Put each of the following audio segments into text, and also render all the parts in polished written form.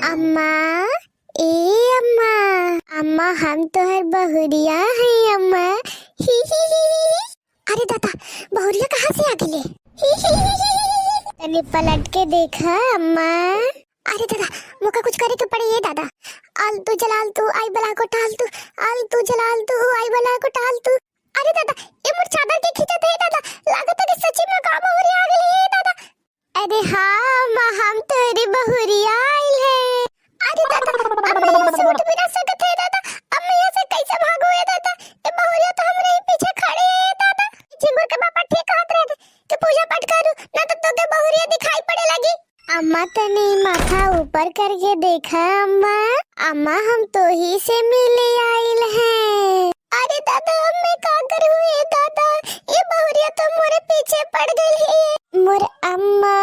अम्मा, ए अम्मा, अम्मा हम तो हर बहुरिया हैं अम्मा। अरे दादा, बहुरिया कहाँ से आ गई? तने पलट के देखा अम्मा। अरे दादा, मुका कुछ करे के पड़े ये दादा। आलतू जलालतू आई बला को टालतू, आलतू जलालतू आई बला को टालतू। अरे दादा, ये मुर चादर के खींचत है दादा, लागत है कि सच्ची में काम हो रही आ गई है दादा। अरे हाँ अम्मा, हम तेरी बहुरिया आई है। अरे दादा, अब मैं यहाँ से उठ भी ना सकत है दादा। अब मैं यहाँ से कैसे भागू है दादा? ये बहुरिया तो हमारे ही पीछे खड़े है दादा। झिंगुर के पापा ठीक कहत रहे थे कि पूजा पाठ करूं ना तो तोके बहुरिया दिखाई पड़े लगी। अम्मा तने माथा ऊपर करके देखा अम्मा। अम्मा हम तो ही से मिले आइल हैं। अरे दादा, अब मैं का करूं ये दादा? ये बहुरिया तो मोरे पीछे पड़ गई है। मोर अम्मा,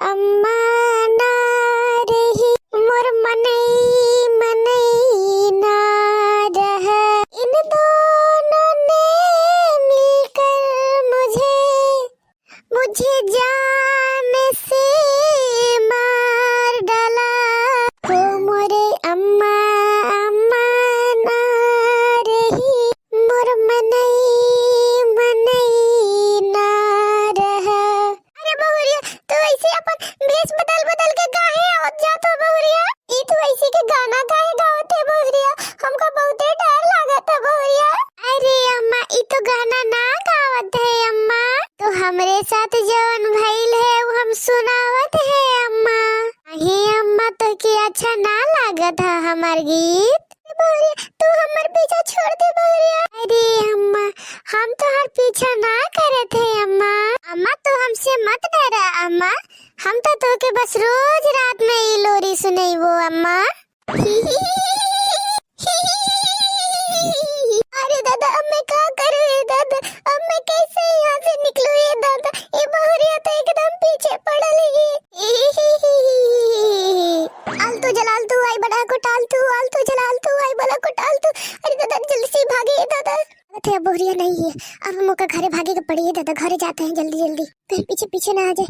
अम्मा ना रही, मोर मनई मनई ना रहा। इन दोनों ने मिलकर मुझे जान से मार डाला। हो मोरे अम्मा, अम्मा ना रही, मोर मनई मनई ना रहा। अरे बहुरिया, तू ऐसे अपन भेष बदल बदल के काहे आवत जात हो बहुरिया? ई तू ऐसे के गाना काहे गावत है बहुरिया? हमको बहुते डर लागत है बहुरिया। अरे अम्मा, ई तो गाना ना गावत है अम्मा, तो हमरे साथ जवन भइल है वो हम सुनावत है अम्मा। अहे अम्मा, तो के अच्छा ना लागत है हमार गीत? बहुरिया, तू हमर पीछा छोड़ दे बहुरिया। अरे अम्मा, हम तो हर पीछा ना करत है अम्मा। अम्मा तो हमसे मत डरा अम्मा, हम तो तोके बस रोज रात में ई लोरी सुनई वो अम्मा। अरे दादा, अब मैं क्या करूँ ये दादा? अब मैं कैसे यहाँ से निकलूँ ये दादा? ये बहुरिया तो एकदम पीछे पड़ लगी। आलतू जलालतू आई बड़ा को टालतू, आलतू जलालतू आई बड़ा को टालतू। अरे दादा, जल्दी से भागे ये दादा। अरे बहुरिया नहीं है, अब मौका घरे भागे के पड़ी है दादा। घरे जाते हैं जल्दी जल्दी, कहीं पीछे पीछे ना आ जाए।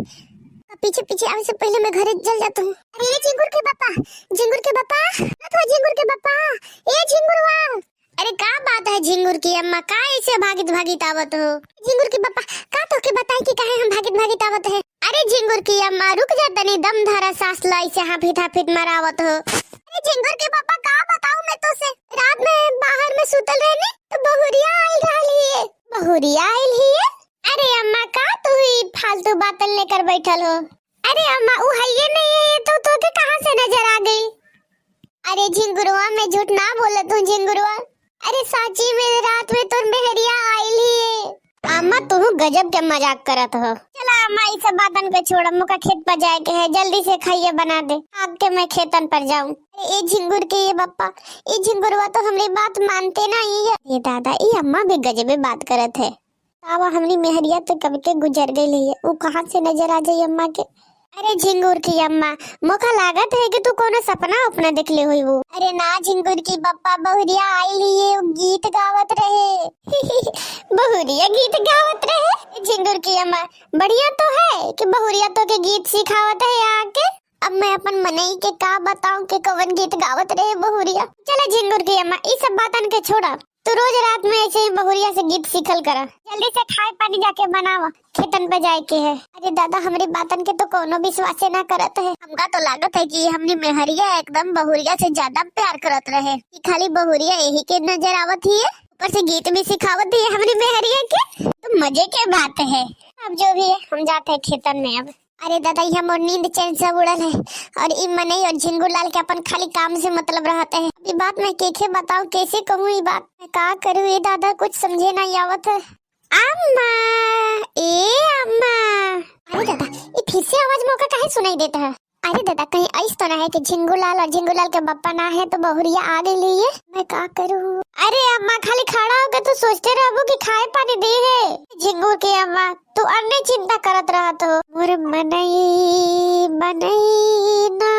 पीछे पीछे आने से पहले मैं घरे जल जाता हूँ। अरे ये झिंगुर के पापा, झिंगुर के पापा, झिंगुर के पापा, ये झिंगुरवा। अरे का बात है झिंगुर की अम्मा, का ऐसे भागित भागित आवत हो? झिंगुर के पापा, का तो के बताई कि काहे हम भागित भागित आवत है? अरे झिंगुर की अम्मा, रुक जा तनी, दम धरा सांस लाई से हाफित हाफित मरावत हो। अरे झिंगुर के पापा, का बताऊं मैं तो से? रात में बाहर में सुतल रहने तो बहुरिया आइल रही है। बहुरिया आइल ही है? अरे अम्मा, का तू ही फालतू बातन लेकर बैठल हो? अरे अम्मा, वो है ये नहीं है तो तोके कहां से नजर आ गई? अरे झिंगुरवा, मैं झूठ ना बोलत हूँ झिंगुरवा। अरे साची में रात में तो मेहरिया आइल ही है। अम्मा, तू गजब के मजाक करत हो। चला अम्मा, इस बातन के छोड़, मुका खेत पर जाए के है, जल्दी से खाइए बना दे, आग के मैं खेतन पर जाऊं। ये झिंगुर के ये बप्पा, ये झिंगुरवा तो हमारी बात मानते नहीं है। ये दादा, ये अम्मा भी गजबे बात करत है। तावा हमनी मेहरिया तो कब के गुजर गई है, वो कहाँ से नजर आ जाये अम्मा के? अरे झिंगुर की अम्मा, मौका लागत है कि तू कोनो सपना अपना देख ले हुई वो। अरे ना झिंगुर की बप्पा, बहुरिया आई लिए गीत गावत रहे। बहुरिया गीत गावत रहे? झिंगुर की अम्मा, बढ़िया तो है कि बहुरिया तो के गीत सिखावत है आके। अब मैं अपन मनई के का बताऊं कि कवन गीत गावत रहे बहुरिया। चला झिंगुर की अम्मा, इस सब बातन के छोड़ा, तू रोज रात में ऐसे ही बहुरिया से गीत सीखल करा। जल्दी से खाए पानी जाके बनावा, खेतन पे जाए के है। अरे दादा, हमारी बातन के तो कोनो विश्वास ना करत है। हमका तो लागत है कि हमनी मेहरिया एकदम बहुरिया से ज्यादा प्यार करत रहे। खाली बहुरिया यही के नजर आवत ही है, ऊपर से गीत भी सिखावत है हमनी मेहरिया के। तो मजे के बात है। अब जो भी है, हम जाते हैं खेतन में अब। अरे दादा, यहाँ मोर नींद चैन से उड़ल है और ई मनई और झिंगुर लाल के अपन खाली काम से मतलब रहते हैं। ये बात मैं केखे बताऊं, कैसे कहूँ ये बात? मैं का करूँ ये दादा, कुछ समझे नहीं आवत है। अम्मा, ए अम्मा। अरे दादा, ये फिर से आवाज मौका काहे सुनाई देता है? अरे दादा, कहीं ऐसा तो ना है कि झिंगुलाल और झिंगुलाल के बप्पा ना है तो बहुरिया आ गई है? मैं का करूँ? अरे अम्मा, खाली खड़ा होकर तो सोचते रहो कि खाए पानी दे है। झिंगुर के अम्मा, तू अन्य चिंता करत रहा तो मोर मनई मनई ना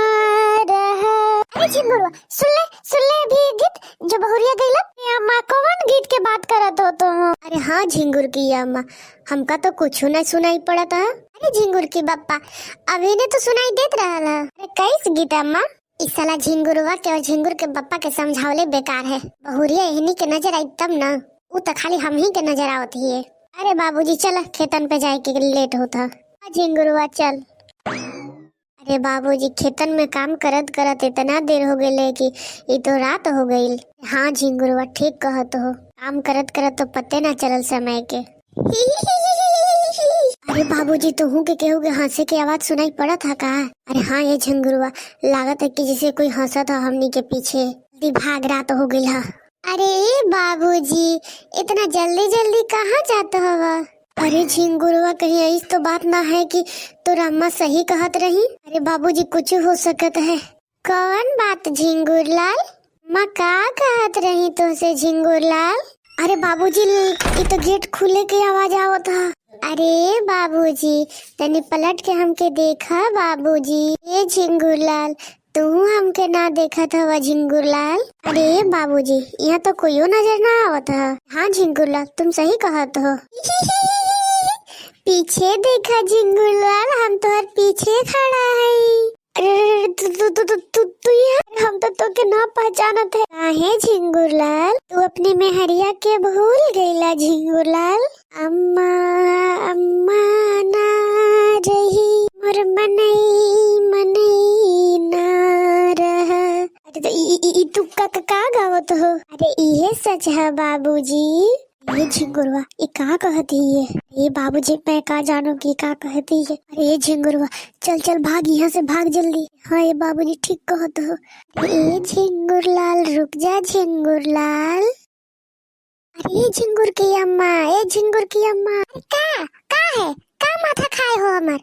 रहा। अरे झिंगुरवा, सुन ले अभी गीत जो बहुरिया गईला। अम्मा, कौन गीत के बात करत हो तुम? अरे हाँ झिंगुर की अम्मा, हमका तो कुछ न सुनाई पड़ता है। अरे झिंगुर की बप्पा, अभी ने तो सुनाई देत रहा। अरे कैस गीता अम्मा, इस साला झिंगुरवा के और झिंगुर के बप्पा के समझावले बेकार है। बहुरिया इन्हीं के नजर आई तब ना, वो तो खाली हम ही के नजर आवत ही है। अरे बाबूजी चल खेतन पे जाए के लेट होता। झिंगुरवा चल। अरे बाबूजी खेतन में काम करत करत इतना देर हो गई कि ये तो रात हो गई। हाँ झिंगुरवा ठीक कहत हो, काम करत करत तो पते ना चलल समय के। अरे बाबूजी तुहू के केहू के हंसे की आवाज सुनाई पड़ा था का? अरे हाँ ये झिंगुरवा, लागत है कि जैसे कोई हंसा था हमनी के पीछे। जल्दी भाग, रात हो गई है। अरे बाबूजी इतना जल्दी जल्दी कहाँ जाते हो? अरे झिंगुरवा कहीं ऐसी तो बात ना है कि तो अम्मा सही कहत रही? अरे बाबूजी कुछ हो सकत है। कौन बात झिंगुरलाल? माँ का कहत रही तुझसे झिंगुरलाल? अरे बाबूजी ये तो गेट खुले की आवाज आवत था। अरे बाबूजी तनी पलट के हमके देखा बाबूजी। ये झिंगुरलाल तू हमके ना देखा था झिंगुरलाल? अरे बाबूजी यहाँ तो कोई नजर ना आवत है। हाँ झिंगुरलाल तुम सही कहत हो। पीछे देखा झिंगुरलाल, हम तो हर पीछे खड़ा है। अरे तू यार, हम तो के ना पहचानत है। काहे झिंगुरलाल, तू अपनी मेहरिया के भूल गईला झिंगुरलाल? अम्मा अम्मा ना रही मोर मनई मनई ना रहा। अरे तो तू का गावत हो? अरे ये सच है बाबूजी। ये झिंगुरवा ये का कहती है? ये बाबूजी मैं का जानू की का कहती है। अरे ये झिंगुरवा चल चल भाग यहाँ से, भाग जल्दी। हाँ ये बाबूजी ठीक कहत हो। ये झिंगुरलाल रुक जा झिंगुरलाल। अरे झिंगुर की अम्मा, ए झिंगुर की अम्मा, का है का माथा खाए हो हमार?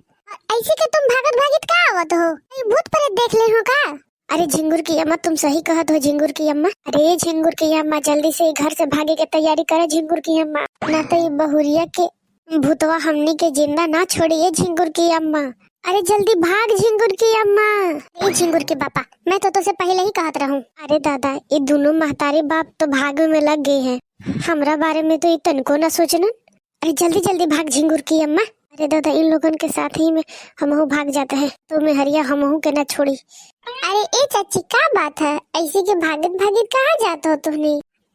ऐसे के तुम भागत भागत का आवत हो? भूत प्रेत देख ले हो का? अरे झिंगुर की अम्मा तुम सही कहत हो झिंगुर की अम्मा। अरे झिंगुर की अम्मा जल्दी से घर से भागे के तैयारी करे झिंगुर की अम्मा, ना तो ये बहुरिया के भूतवा हमनी के जिंदा ना छोड़िए झिंगुर की अम्मा। अरे जल्दी भाग झिंगुर की अम्मा। ए झिंगुर के पापा मैं तो तुझसे पहले ही कहत रहूं। अरे दादा ये दोनों महतारी बाप तो भागो में लग गए हैं, हमरा बारे में तो ये तनको ना सोचना। अरे जल्दी जल्दी भाग झिंगुर की अम्मा। अरे दादा इन लोगों के साथ ही में हमहू भाग जाते हैं, तो मैं हरिया हमहू के ना छोड़ी। अरे ए चाची क्या बात है, ऐसे के भागत भागत कहाँ जाते हो तुमने?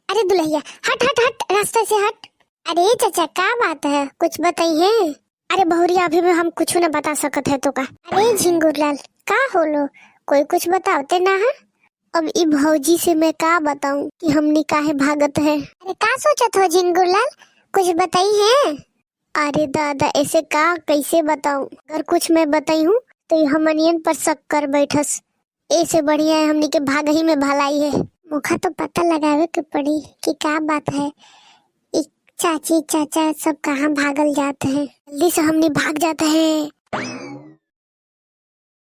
अरे दुल्हैया हट हट हट, रास्ते से हट। अरे चाचा क्या बात है, कुछ बताइए। अरे बहुरिया अभी में हम कुछ न बता सकत है तो का? अरे झिंगुरलाल का होलो, कोई कुछ बताते ना है? अब ई भौजी से मैं का बताऊं कि हमने काहे भागत है? अरे का सोचत हो झिंगुरलाल, कुछ बताइए। अरे दादा ऐसे का कैसे बताऊं, अगर कुछ मैं बताई हूँ तो हमनियन पर शक कर बैठस। ऐसे बढ़िया है हमनी के भाग ही में भलाई है। मुखा तो पता लगावे के पड़ी कि क्या बात है। चाची चाचा सब कहाँ भागल जाते हैं, जल्दी से हमने भाग जाते हैं।